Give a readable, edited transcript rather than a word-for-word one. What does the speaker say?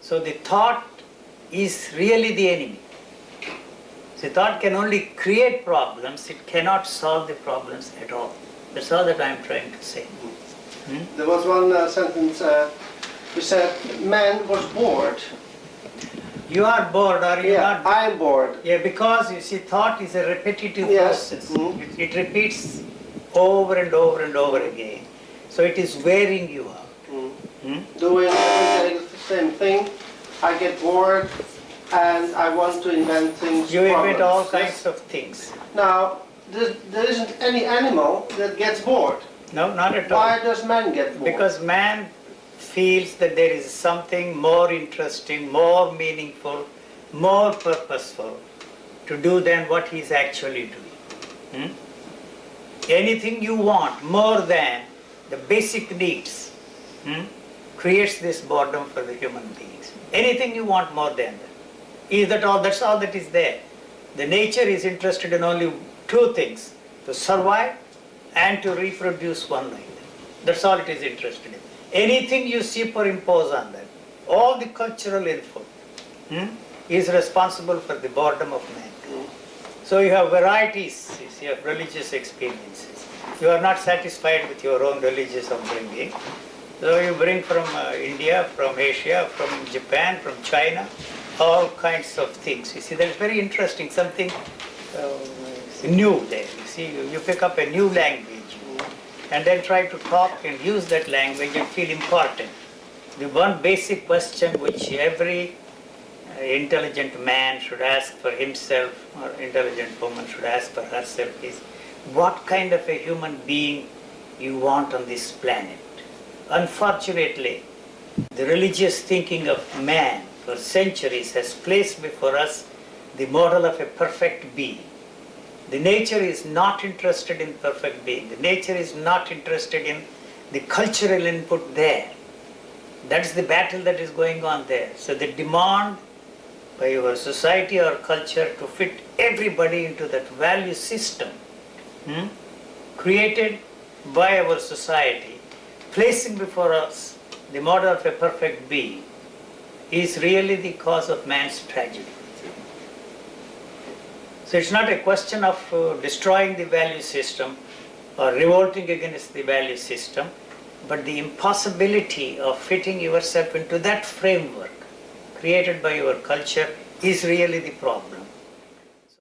So the thought is really the enemy. So thought can only create problems, it cannot solve the problems at all. That's all that I am trying to say. There was one sentence which said, man was bored. You are bored or you are not? I am bored. Yeah, because you see, thought is a repetitive Yes. process. It repeats over and over and over again. So it is wearing you out. Doing every day the same thing, I get bored and I want to invent things. You invent problems. all Yes. kinds of things. Now, there isn't any animal that gets bored. No, not at all. Why does man get bored? Because man feels that there is something more interesting, more meaningful, more purposeful to do than what he is actually doing. Anything you want more than the basic needs creates this boredom for the human beings. Anything you want more than that. Is that all? That's all that is there. The nature is interested in only two things, to survive and to reproduce one like that. That's all it is interested in. Anything you superimpose on that, all the cultural input is responsible for the boredom of man. So you have varieties, you see, of religious experiences. You are not satisfied with your own religious upbringing. So you bring from India, from Asia, from Japan, from China, all kinds of things. You see, that's very interesting, something new there. You see, you pick up a new language and then try to talk and use that language and feel important. The one basic question which every intelligent man should ask for himself, or intelligent woman should ask for herself, is what kind of a human being you want on this planet. Unfortunately, the religious thinking of man for centuries has placed before us the model of a perfect being. The nature is not interested in perfect being. The nature is not interested in the cultural input there. That's the battle that is going on there. So the demand by our society or culture to fit everybody into that value system created by our society, placing before us the model of a perfect being, is really the cause of man's tragedy. So it's not a question of destroying the value system or revolting against the value system, but the impossibility of fitting yourself into that framework created by your culture is really the problem.